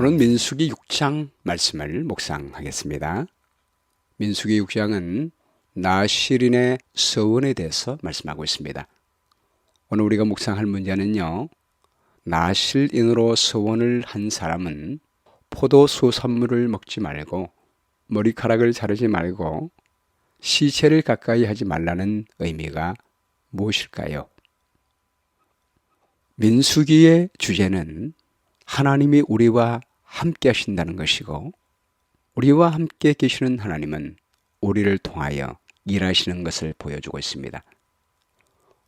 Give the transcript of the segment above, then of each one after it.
오늘 민수기 6장 말씀을 묵상하겠습니다. 민수기 6장은 나실인의 서원에 대해서 말씀하고 있습니다. 오늘 우리가 묵상할 문제는요, 나실인으로 서원을 한 사람은 포도수산물을 먹지 말고 머리카락을 자르지 말고 시체를 가까이 하지 말라는 의미가 무엇일까요? 민수기의 주제는 하나님이 우리와 함께 하신다는 것이고, 우리와 함께 계시는 하나님은 우리를 통하여 일하시는 것을 보여주고 있습니다.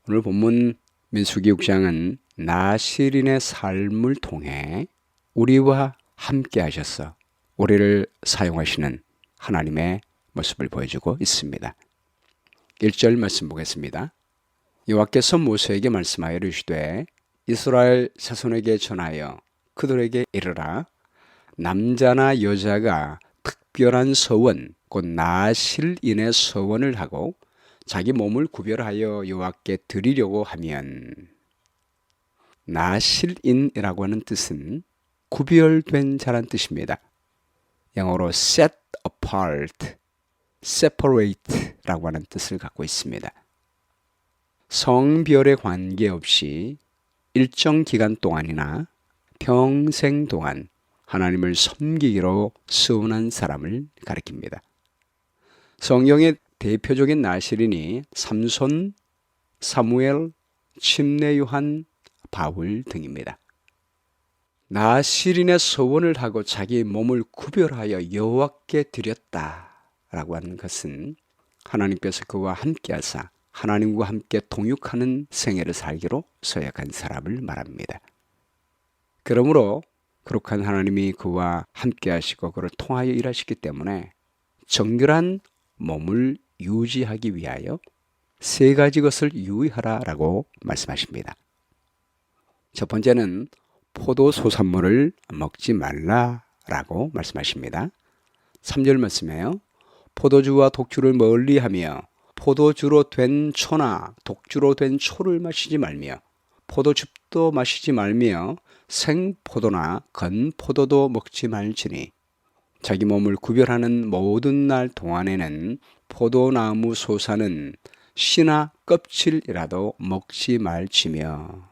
오늘 본문 민수기 6장은 나실인의 삶을 통해 우리와 함께 하셔서 우리를 사용하시는 하나님의 모습을 보여주고 있습니다. 1절 말씀 보겠습니다. 여호와께서 모세에게 말씀하여 이르시되 이스라엘 자손에게 전하여 그들에게 이르라. 남자나 여자가 특별한 서원 곧 나실인의 서원을 하고 자기 몸을 구별하여 여호와께 드리려고 하면, 나실인이라고 하는 뜻은 구별된 자란 뜻입니다. 영어로 set apart, separate라고 하는 뜻을 갖고 있습니다. 성별에 관계없이 일정 기간 동안이나 평생 동안 하나님을 섬기기로 서운한 사람을 가리킵니다. 성경의 대표적인 나실인이 삼손, 사무엘, 침례 요한, 바울 등입니다. 나실인의 서원을 하고 자기 몸을 구별하여 여호와께 드렸다라고 하는 것은 하나님께서 그와 함께 하사 하나님과 함께 동역하는 생애를 살기로 서약한 사람을 말합니다. 그러므로 거룩한 하나님이 그와 함께 하시고 그를 통하여 일하시기 때문에 정결한 몸을 유지하기 위하여 세 가지 것을 유의하라라고 말씀하십니다. 첫 번째는 포도소산물을 먹지 말라라고 말씀하십니다. 3절 말씀이에요. 포도주와 독주를 멀리하며 포도주로 된 초나 독주로 된 초를 마시지 말며 포도즙도 마시지 말며 생포도나 건포도도 먹지 말지니 자기 몸을 구별하는 모든 날 동안에는 포도나무 솟아는 씨나 껍질이라도 먹지 말지며.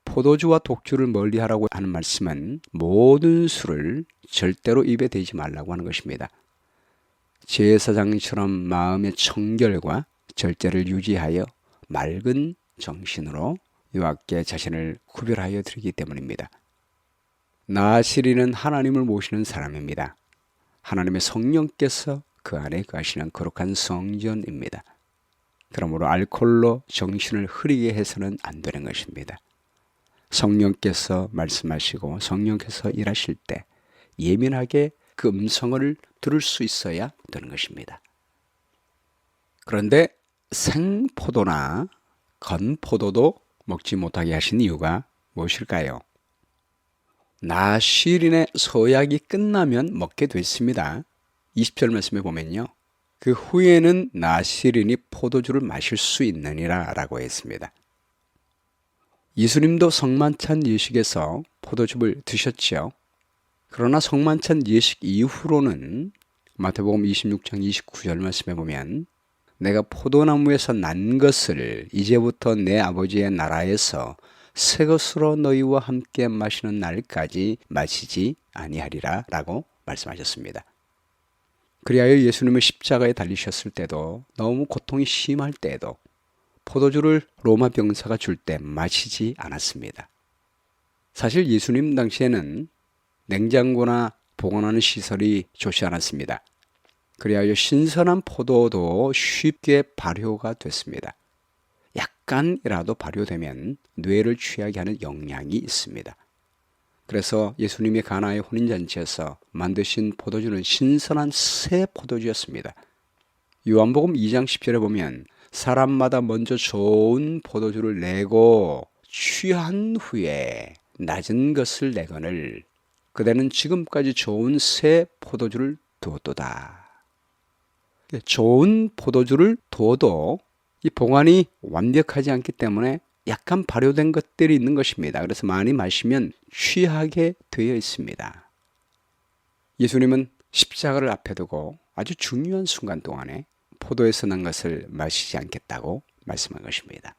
포도주와 독주를 멀리하라고 하는 말씀은 모든 술을 절대로 입에 대지 말라고 하는 것입니다. 제사장처럼 마음의 청결과 절제를 유지하여 맑은 정신으로 여호와께 자신을 구별하여 드리기 때문입니다. 나실인은 하나님을 모시는 사람입니다. 하나님의 성령께서 그 안에 거하시는 거룩한 성전입니다. 그러므로 알코올로 정신을 흐리게 해서는 안 되는 것입니다. 성령께서 말씀하시고 성령께서 일하실 때 예민하게 그 음성을 들을 수 있어야 되는 것입니다. 그런데 생포도나 건포도도 먹지 못하게 하신 이유가 무엇일까요? 나실인의 서약이 끝나면 먹게 됐습니다. 20절 말씀에 보면요, 그 후에는 나실인이 포도주를 마실 수 있느니라 라고 했습니다. 예수님도 성만찬 예식에서 포도즙을 드셨지요. 그러나 성만찬 예식 이후로는 마태복음 26장 29절 말씀에 보면 내가 포도나무에서 난 것을 이제부터 내 아버지의 나라에서 새 것으로 너희와 함께 마시는 날까지 마시지 아니하리라 라고 말씀하셨습니다. 그리하여 예수님은 십자가에 달리셨을 때도 너무 고통이 심할 때에도 포도주를 로마 병사가 줄 때 마시지 않았습니다. 사실 예수님 당시에는 냉장고나 보관하는 시설이 좋지 않았습니다. 그리하여 신선한 포도도 쉽게 발효가 됐습니다. 약간이라도 발효되면 뇌를 취하게 하는 영향이 있습니다. 그래서 예수님이 가나의 혼인잔치에서 만드신 포도주는 신선한 새 포도주였습니다. 요한복음 2장 10절에 보면 사람마다 먼저 좋은 포도주를 내고 취한 후에 낮은 것을 내거늘 그대는 지금까지 좋은 새 포도주를 두었도다. 좋은 포도주를 둬도 이 보관이 완벽하지 않기 때문에 약간 발효된 것들이 있는 것입니다. 그래서 많이 마시면 취하게 되어 있습니다. 예수님은 십자가를 앞에 두고 아주 중요한 순간 동안에 포도에서 난 것을 마시지 않겠다고 말씀한 것입니다.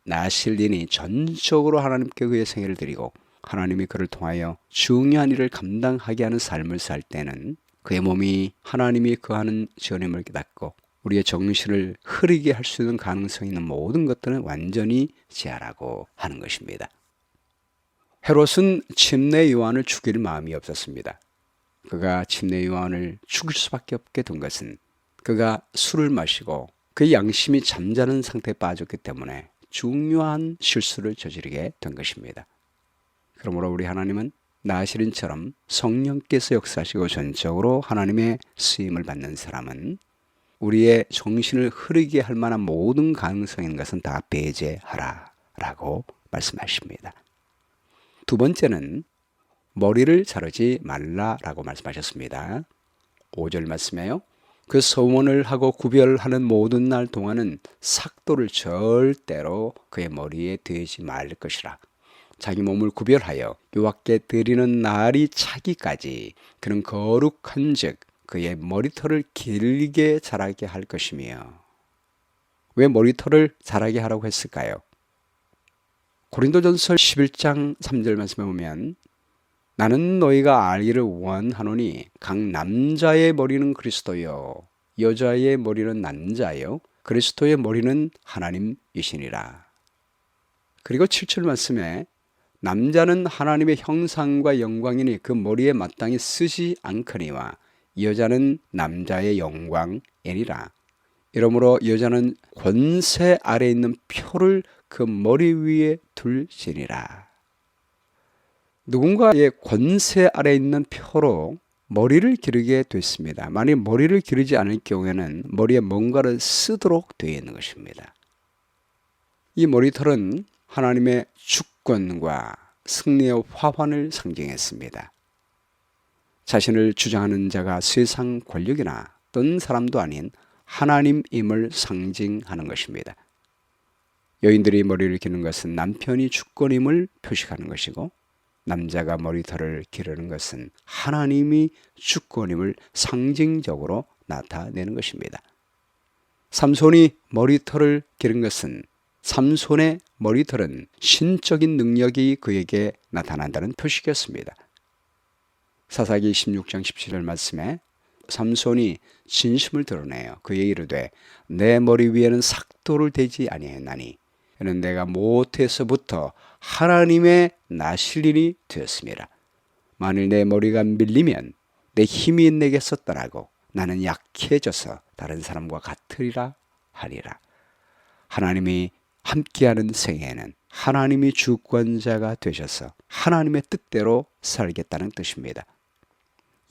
나실린이 전적으로 하나님께 그의 생애를 드리고 하나님이 그를 통하여 중요한 일을 감당하게 하는 삶을 살 때는 그의 몸이 하나님이 거하는 전임을 깨닫고 우리의 정신을 흐리게 할 수 있는 가능성이 있는 모든 것들은 완전히 제하라고 하는 것입니다. 헤롯은 침례 요한을 죽일 마음이 없었습니다. 그가 침례 요한을 죽일 수밖에 없게 된 것은 그가 술을 마시고 그의 양심이 잠자는 상태에 빠졌기 때문에 중요한 실수를 저지르게 된 것입니다. 그러므로 우리 하나님은 나실인처럼 성령께서 역사하시고 전적으로 하나님의 쓰임을 받는 사람은 우리의 정신을 흐르게 할 만한 모든 가능성이 있는 것은 다 배제하라 라고 말씀하십니다. 두 번째는 머리를 자르지 말라라고 말씀하셨습니다. 5절 말씀에요. 그 서원을 하고 구별하는 모든 날 동안은 삭도를 절대로 그의 머리에 대지 말 것이라. 자기 몸을 구별하여 여호와께 드리는 날이 차기까지 그는 거룩한 즉 그의 머리털을 길게 자라게 할 것이며. 왜 머리털을 자라게 하라고 했을까요? 고린도전서 11장 3절 말씀에 보면 나는 너희가 알기를 원하노니 각 남자의 머리는 그리스도요 여자의 머리는 남자요 그리스도의 머리는 하나님이시니라. 그리고 7절 말씀에 남자는 하나님의 형상과 영광이니 그 머리에 마땅히 쓰지 않거니와 여자는 남자의 영광이니라. 이러므로 여자는 권세 아래 있는 표를 그 머리 위에 둘지니라. 누군가의 권세 아래 있는 표로 머리를 기르게 됐습니다. 만약 머리를 기르지 않을 경우에는 머리에 뭔가를 쓰도록 되어 있는 것입니다. 이 머리털은 하나님의 주권과 승리의 화환을 상징했습니다. 자신을 주장하는 자가 세상 권력이나 어떤 사람도 아닌 하나님임을 상징하는 것입니다. 여인들이 머리를 기르는 것은 남편이 주권임을 표시하는 것이고 남자가 머리털을 기르는 것은 하나님이 주권임을 상징적으로 나타내는 것입니다. 삼손이 머리털을 기른 것은 삼손의 머리털은 신적인 능력이 그에게 나타난다는 표식이었습니다. 사사기 16장 17절 말씀에 삼손이 진심을 드러내요. 그의 이르되 내 머리 위에는 삭도를 대지 아니하였나니 이는 내가 모태에서부터 하나님의 나실린이 되었습니다. 만일 내 머리가 밀리면 내 힘이 내게서 떠나고 나는 약해져서 다른 사람과 같으리라 하리라. 하나님이 함께하는 생애에는 하나님이 주권자가 되셔서 하나님의 뜻대로 살겠다는 뜻입니다.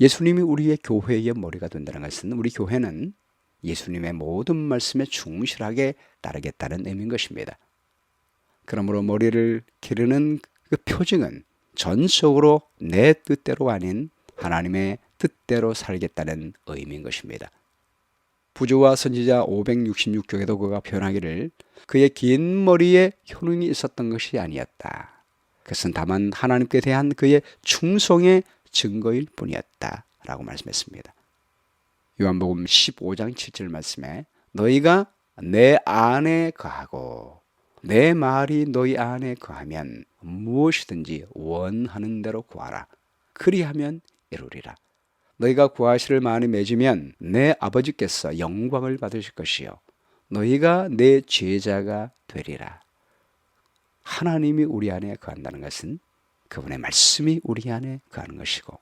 예수님이 우리의 교회의 머리가 된다는 것은 우리 교회는 예수님의 모든 말씀에 충실하게 따르겠다는 의미인 것입니다. 그러므로 머리를 기르는 그 표징은 전적으로 내 뜻대로 아닌 하나님의 뜻대로 살겠다는 의미인 것입니다. 부조와 선지자 566쪽에도 그가 표현하기를 그의 긴 머리에 효능이 있었던 것이 아니었다. 그것은 다만 하나님께 대한 그의 충성의 증거일 뿐이었다 라고 말씀했습니다. 요한복음 15장 7절 말씀에 너희가 내 안에 거하고 내 말이 너희 안에 거하면 무엇이든지 원하는 대로 구하라. 그리하면 이루리라. 너희가 구하시를 많이 맺으면 내 아버지께서 영광을 받으실 것이요 너희가 내 제자가 되리라. 하나님이 우리 안에 거한다는 것은 그분의 말씀이 우리 안에 거하는 것이고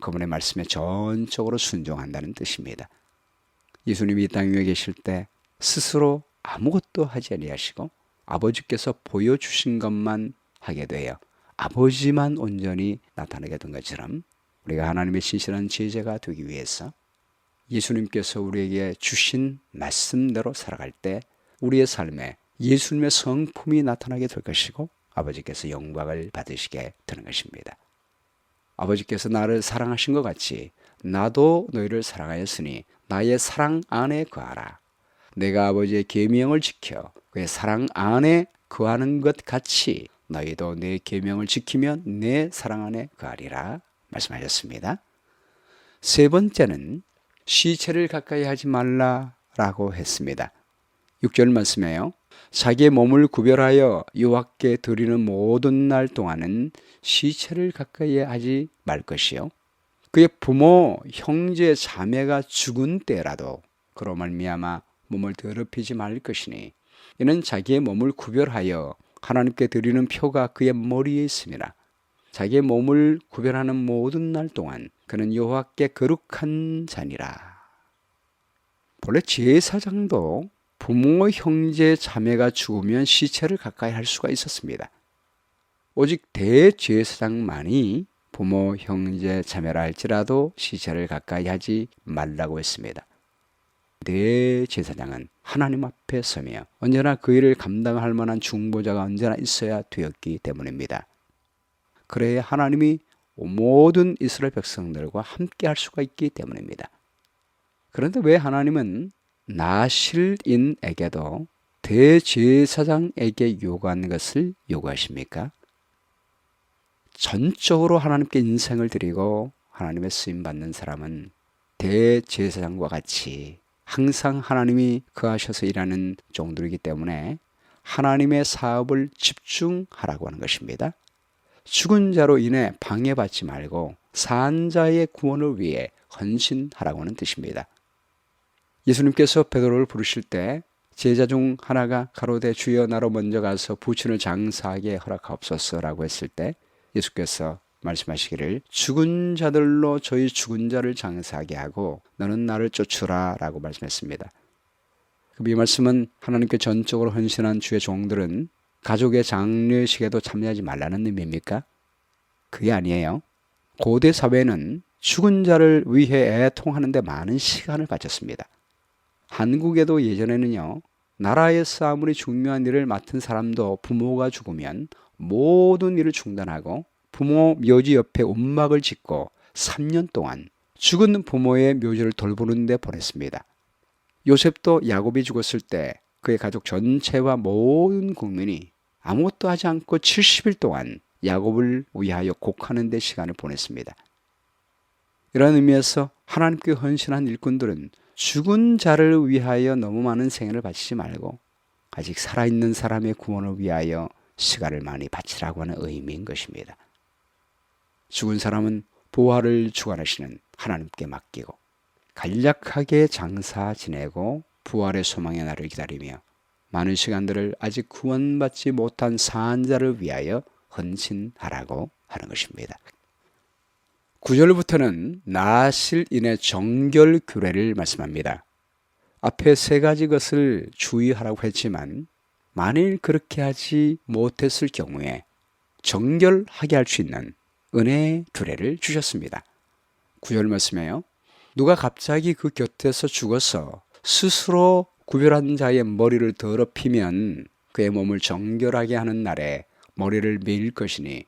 그분의 말씀에 전적으로 순종한다는 뜻입니다. 예수님이 이 땅 위에 계실 때 스스로 아무것도 하지 아니하시고 아버지께서 보여주신 것만 하게 되어 아버지만 온전히 나타나게 된 것처럼 우리가 하나님의 신실한 제자가 되기 위해서 예수님께서 우리에게 주신 말씀대로 살아갈 때 우리의 삶에 예수님의 성품이 나타나게 될 것이고 아버지께서 영광을 받으시게 되는 것입니다. 아버지께서 나를 사랑하신 것 같이 나도 너희를 사랑하였으니 나의 사랑 안에 거하라. 내가 아버지의 계명을 지켜 그의 사랑 안에 거하는 것 같이 너희도 내 계명을 지키면 내 사랑 안에 거하리라 말씀하셨습니다. 세 번째는 시체를 가까이 하지 말라라고 했습니다. 6절 말씀에요. 자기의 몸을 구별하여 여호와께 드리는 모든 날 동안은 시체를 가까이 하지 말 것이요. 그의 부모, 형제, 자매가 죽은 때라도 그로 말미암아 몸을 더럽히지 말 것이니 이는 자기의 몸을 구별하여 하나님께 드리는 표가 그의 머리에 있습니다. 자기의 몸을 구별하는 모든 날 동안 그는 여호와께 거룩한 자니라. 본래 제사장도 부모, 형제, 자매가 죽으면 시체를 가까이 할 수가 있었습니다. 오직 대제사장만이 부모, 형제, 자매라 할지라도 시체를 가까이 하지 말라고 했습니다. 대제사장은 하나님 앞에 서며 언제나 그 일을 감당할 만한 중보자가 언제나 있어야 되었기 때문입니다. 그래야 하나님이 모든 이스라엘 백성들과 함께 할 수가 있기 때문입니다. 그런데 왜 하나님은 나실인에게도 대제사장에게 요구하는 것을 요구하십니까? 전적으로 하나님께 인생을 드리고 하나님의 쓰임받는 사람은 대제사장과 같이 항상 하나님이 거하셔서 일하는 종들이기 때문에 하나님의 사업을 집중하라고 하는 것입니다. 죽은 자로 인해 방해받지 말고 산 자의 구원을 위해 헌신하라고 하는 뜻입니다. 예수님께서 베드로를 부르실 때 제자 중 하나가 가로되 주여 나로 먼저 가서 부친을 장사하게 허락하옵소서라고 했을 때 예수께서 말씀하시기를 죽은 자들로 저희 죽은 자를 장사하게 하고 너는 나를 쫓으라 라고 말씀했습니다. 이 말씀은 하나님께 전적으로 헌신한 주의 종들은 가족의 장례식에도 참여하지 말라는 의미입니까? 그게 아니에요. 고대 사회는 죽은 자를 위해 애통하는 데 많은 시간을 바쳤습니다. 한국에도 예전에는요, 나라에서 아무리 중요한 일을 맡은 사람도 부모가 죽으면 모든 일을 중단하고 부모 묘지 옆에 움막을 짓고 3년 동안 죽은 부모의 묘지를 돌보는 데 보냈습니다. 요셉도 야곱이 죽었을 때 그의 가족 전체와 모든 국민이 아무것도 하지 않고 70일 동안 야곱을 위하여 곡하는 데 시간을 보냈습니다. 이런 의미에서 하나님께 헌신한 일꾼들은 죽은 자를 위하여 너무 많은 생애를 바치지 말고 아직 살아있는 사람의 구원을 위하여 시간을 많이 바치라고 하는 의미인 것입니다. 죽은 사람은 부활을 주관하시는 하나님께 맡기고 간략하게 장사 지내고 부활의 소망의 날을 기다리며 많은 시간들을 아직 구원받지 못한 산자를 위하여 헌신하라고 하는 것입니다. 9절부터는 나실인의 정결 규례를 말씀합니다. 앞에 세 가지 것을 주의하라고 했지만 만일 그렇게 하지 못했을 경우에 정결하게 할 수 있는 은혜의 규례를 주셨습니다. 9절 말씀에요. 누가 갑자기 그 곁에서 죽어서 스스로 구별한 자의 머리를 더럽히면 그의 몸을 정결하게 하는 날에 머리를 밀 것이니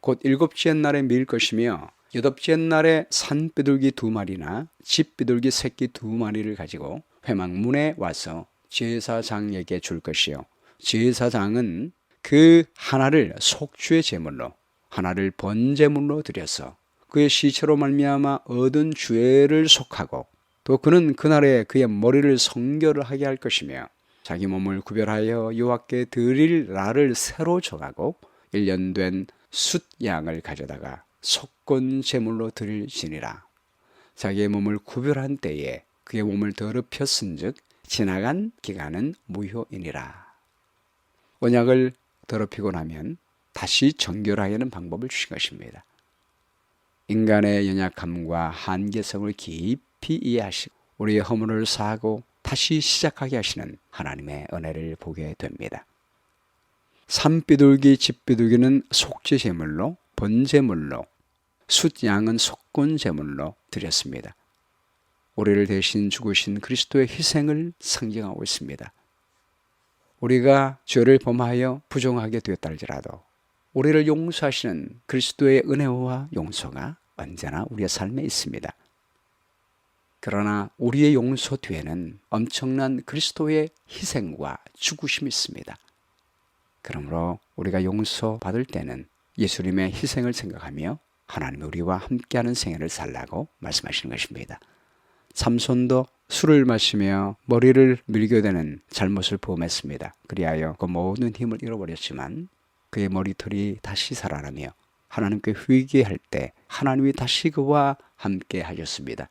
곧 일곱째 날에 밀 것이며 여덟째 날에 산비둘기 2마리나 집비둘기 새끼 2마리를 가지고 회막문에 와서 제사장에게 줄 것이요. 제사장은 그 하나를 속죄의 제물로 하나를 번제물로 드려서 그의 시체로 말미암아 얻은 죄를 속하고 또 그는 그날에 그의 머리를 성결하게 할 것이며 자기 몸을 구별하여 여호와께 드릴 날을 새로 정하고 1년 된 숫양을 가져다가 속건 제물로 드릴지니라. 자기의 몸을 구별한 때에 그의 몸을 더럽혔은즉 지나간 기간은 무효이니라. 언약을 더럽히고 나면 다시 정결하게 하는 방법을 주신 것입니다. 인간의 연약함과 한계성을 깊이 이해하시고 우리의 허물을 사하고 다시 시작하게 하시는 하나님의 은혜를 보게 됩니다. 산비둘기, 집비둘기는 속죄 제물로, 번제물로, 숫양은 속건 제물로 드렸습니다. 우리를 대신 죽으신 그리스도의 희생을 상징하고 있습니다. 우리가 죄를 범하여 부정하게 되었다 할지라도 우리를 용서하시는 그리스도의 은혜와 용서가 언제나 우리의 삶에 있습니다. 그러나 우리의 용서 뒤에는 엄청난 그리스도의 희생과 죽으심이 있습니다. 그러므로 우리가 용서받을 때는 예수님의 희생을 생각하며 하나님이 우리와 함께하는 생애를 살라고 말씀하시는 것입니다. 삼손도 술을 마시며 머리를 밀교되는 잘못을 범했습니다. 그리하여 그 모든 힘을 잃어버렸지만 그의 머리털이 다시 살아나며 하나님께 회개할 때 하나님이 다시 그와 함께 하셨습니다.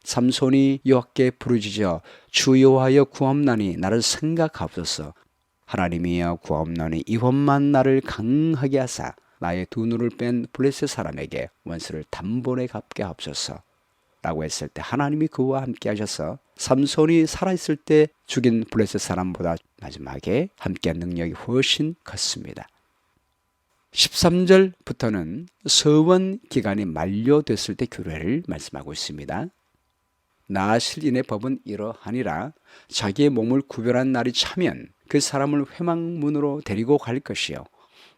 삼손이 여호와께 부르짖어 주 여호와여 구하옵나니 나를 생각하옵소서. 하나님이여 구하옵나니 이번만 나를 강하게 하사 나의 두 눈을 뺀 블레셋 사람에게 원수를 단번에 갚게 하옵소서 라고 했을 때 하나님이 그와 함께 하셔서 삼손이 살아있을 때 죽인 블레셋 사람보다 마지막에 함께한 능력이 훨씬 컸습니다. 13절부터는 서원 기간이 만료됐을 때 규례를 말씀하고 있습니다. 나실인의 법은 이러하니라. 자기의 몸을 구별한 날이 차면 그 사람을 회막문으로 데리고 갈 것이요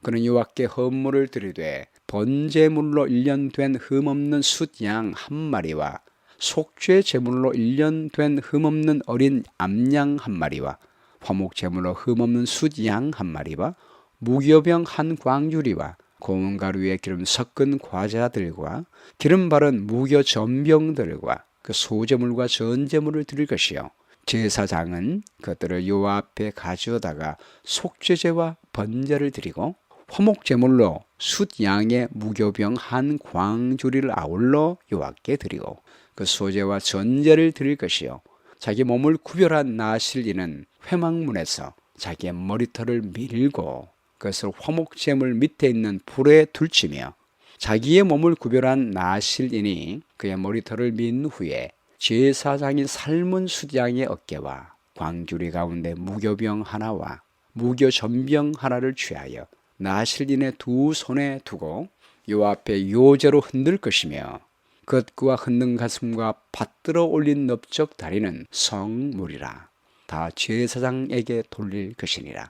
그는 여호와께 헌물을 드리되 번제물로 1년 된 흠없는 숫양 한 마리와 속죄 제물로 1년 된 흠없는 어린 암양 한 마리와 화목 제물로 흠없는 숫양 한 마리와 무교병 한 광주리와 고운 가루에 기름 섞은 과자들과 기름 바른 무교 전병들과 그 소제물과 전제물을 드릴 것이요 제사장은 그것들을 여호와 앞에 가져다가 속죄제와 번제를 드리고 화목제물로 숫양의 무교병 한 광주리를 아울러 여호와께 드리고 그 소제와 전제를 드릴 것이요 자기 몸을 구별한 나실인은 회막문에서 자기의 머리털을 밀고 그것을 화목제물 밑에 있는 불에 둘치며 자기의 몸을 구별한 나실인이 그의 머리털을 민 후에 제사장이 삶은 숫양의 어깨와 광주리 가운데 무교병 하나와 무교전병 하나를 취하여 나실인의 두 손에 두고 여호와 앞에 요제로 흔들 것이며 겉과 흔든 가슴과 받들어 올린 넓적 다리는 성물이라 다 제사장에게 돌릴 것이니라.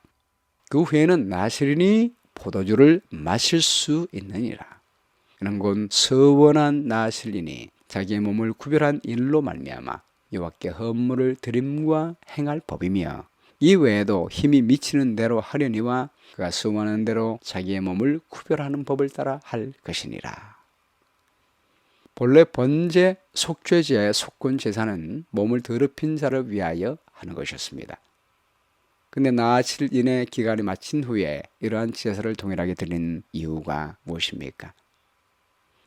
그 후에는 나실인이 포도주를 마실 수 있느니라. 이는 곧 서원한 나실인이 자기의 몸을 구별한 일로 말미암아 여호와께 헌물을 드림과 행할 법이며 이 외에도 힘이 미치는 대로 하려니와 그가 서원하는 대로 자기의 몸을 구별하는 법을 따라 할 것이니라. 본래 번제 속죄제의 속건 제사는 몸을 더럽힌 자를 위하여 하는 것이었습니다. 근데 나실인의 기간이 마친 후에 이러한 제사를 동일하게 드리는 이유가 무엇입니까?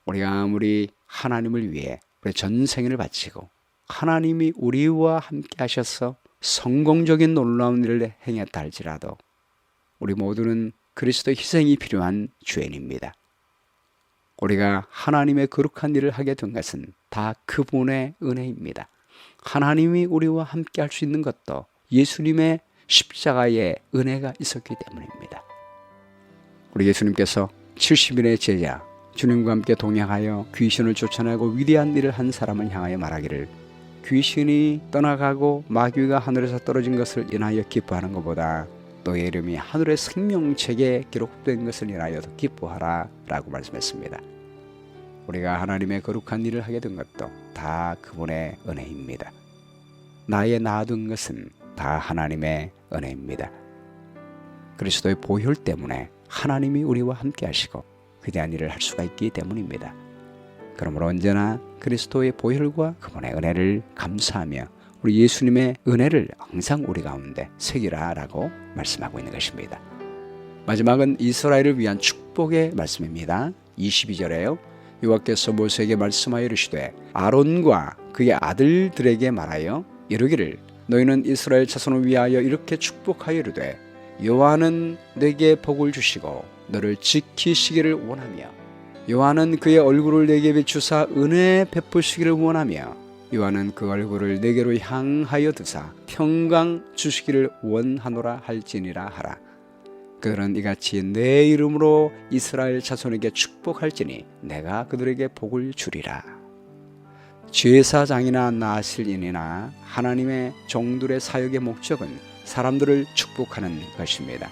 우리가 아무리 하나님을 위해 우리 전생을 바치고 하나님이 우리와 함께 하셔서 성공적인 놀라운 일을 행했다 할지라도 우리 모두는 그리스도의 희생이 필요한 죄인입니다. 우리가 하나님의 거룩한 일을 하게 된 것은 다 그분의 은혜입니다. 하나님이 우리와 함께 할 수 있는 것도 예수님의 십자가의 은혜가 있었기 때문입니다. 우리 예수님께서 70인의 제자 주님과 함께 동행하여 귀신을 쫓아내고 위대한 일을 한 사람을 향하여 말하기를 귀신이 떠나가고 마귀가 하늘에서 떨어진 것을 인하여 기뻐하는 것보다 너의 이름이 하늘의 생명책에 기록된 것을 인하여 더 기뻐하라 라고 말씀했습니다. 우리가 하나님의 거룩한 일을 하게 된 것도 다 그분의 은혜입니다. 나의 놔둔 것은 다 하나님의 은혜입니다. 그리스도의 보혈 때문에 하나님이 우리와 함께 하시고 위대한 일을 할 수가 있기 때문입니다. 그러므로 언제나 그리스도의 보혈과 그분의 은혜를 감사하며 우리 예수님의 은혜를 항상 우리 가운데 새기라라고 말씀하고 있는 것입니다. 마지막은 이스라엘을 위한 축복의 말씀입니다. 22절에요. 여호와께서 모세에게 말씀하여 이르시되 아론과 그의 아들들에게 말하여 이르기를 너희는 이스라엘 자손을 위하여 이렇게 축복하여 이르되 여호와는 내게 복을 주시고 너를 지키시기를 원하며 여호와는 그의 얼굴을 내게 비추사 은혜 베푸시기를 원하며 여호와는 그 얼굴을 내게로 향하여 두사 평강 주시기를 원하노라 할지니라 하라. 그들은 이같이 내 이름으로 이스라엘 자손에게 축복할지니 내가 그들에게 복을 주리라. 제사장이나 나실인이나 하나님의 종들의 사역의 목적은 사람들을 축복하는 것입니다.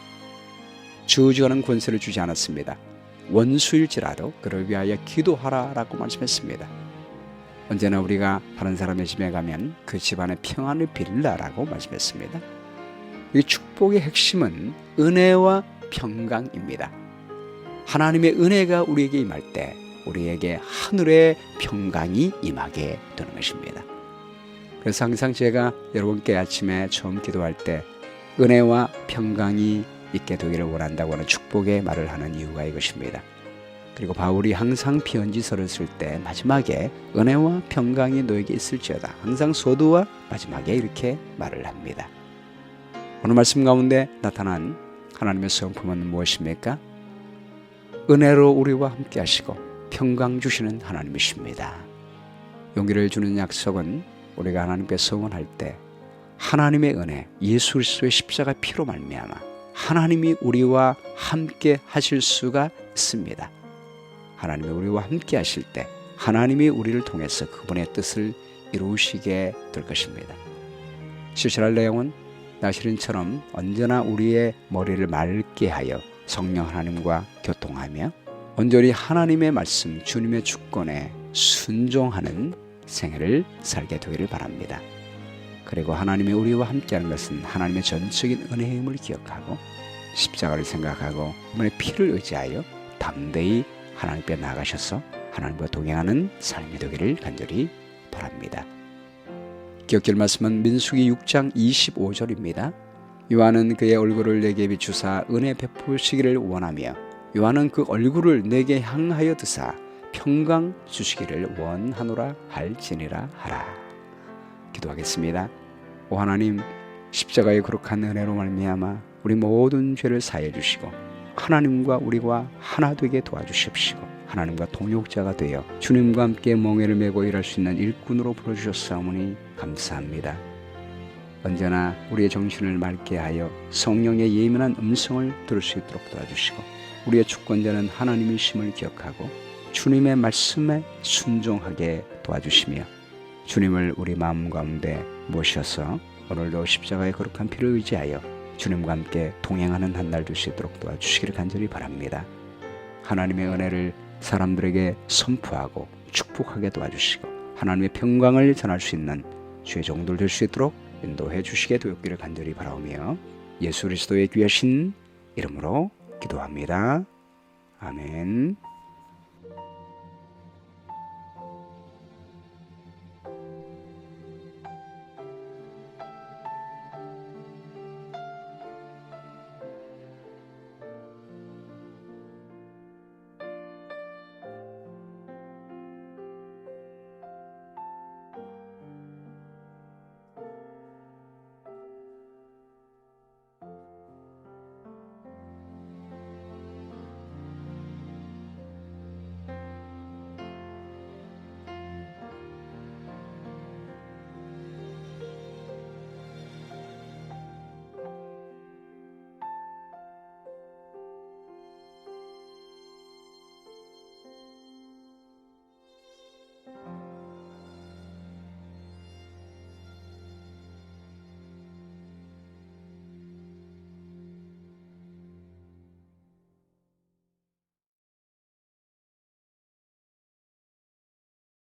저주하는 권세를 주지 않았습니다. 원수일지라도 그를 위하여 기도하라라고 말씀했습니다. 언제나 우리가 다른 사람의 집에 가면 그 집안의 평안을 빌라라고 말씀했습니다. 이 축복의 핵심은 은혜와 평강입니다. 하나님의 은혜가 우리에게 임할 때 우리에게 하늘의 평강이 임하게 되는 것입니다. 그래서 항상 제가 여러분께 아침에 처음 기도할 때 은혜와 평강이 있게 되기를 원한다고 하는 축복의 말을 하는 이유가 이것입니다. 그리고 바울이 항상 편지서를 쓸 때 마지막에 은혜와 평강이 너에게 있을지어다, 항상 소두와 마지막에 이렇게 말을 합니다. 오늘 말씀 가운데 나타난 하나님의 성품은 무엇입니까? 은혜로 우리와 함께 하시고 평강 주시는 하나님이십니다. 용기를 주는 약속은 우리가 하나님께 서원할 때 하나님의 은혜, 예수 그리스도의 십자가 피로 말미암아 하나님이 우리와 함께 하실 수가 있습니다. 하나님이 우리와 함께 하실 때 하나님이 우리를 통해서 그분의 뜻을 이루시게 될 것입니다. 실천할 내용은 나시린처럼 언제나 우리의 머리를 맑게 하여 성령 하나님과 교통하며 온전히 하나님의 말씀, 주님의 주권에 순종하는 생애를 살게 되기를 바랍니다. 그리고 하나님이 우리와 함께하는 것은 하나님의 전적인 은혜임을 기억하고 십자가를 생각하고 그분의 피를 의지하여 담대히 하나님께 나가셔서 하나님과 동행하는 삶이 되기를 간절히 바랍니다. 기억될 말씀은 민수기 6장 25절입니다. 요한은 그의 얼굴을 내게 비추사 은혜 베푸시기를 원하며 요한은 그 얼굴을 내게 향하여 드사 평강 주시기를 원하노라 할지니라 하라. 기도하겠습니다. 오 하나님, 십자가의 거룩한 은혜로 말미암아 우리 모든 죄를 사해 주시고 하나님과 우리와 하나 되게 도와주십시고 하나님과 동역자가 되어 주님과 함께 멍에를 메고 일할 수 있는 일꾼으로 부르주셨사오니 감사합니다. 언제나 우리의 정신을 맑게 하여 성령의 예민한 음성을 들을 수 있도록 도와주시고 우리의 주권자는 하나님이심을 기억하고 주님의 말씀에 순종하게 도와주시며 주님을 우리 마음 가운데 모셔서 오늘도 십자가의 거룩한 피를 의지하여 주님과 함께 동행하는 한 날 될 수 있도록 도와주시기를 간절히 바랍니다. 하나님의 은혜를 사람들에게 선포하고 축복하게 도와주시고 하나님의 평강을 전할 수 있는 주의 종들 될 수 있도록 인도해 주시게 되었기를 간절히 바라오며 예수 그리스도의 귀하신 이름으로 기도합니다. 아멘.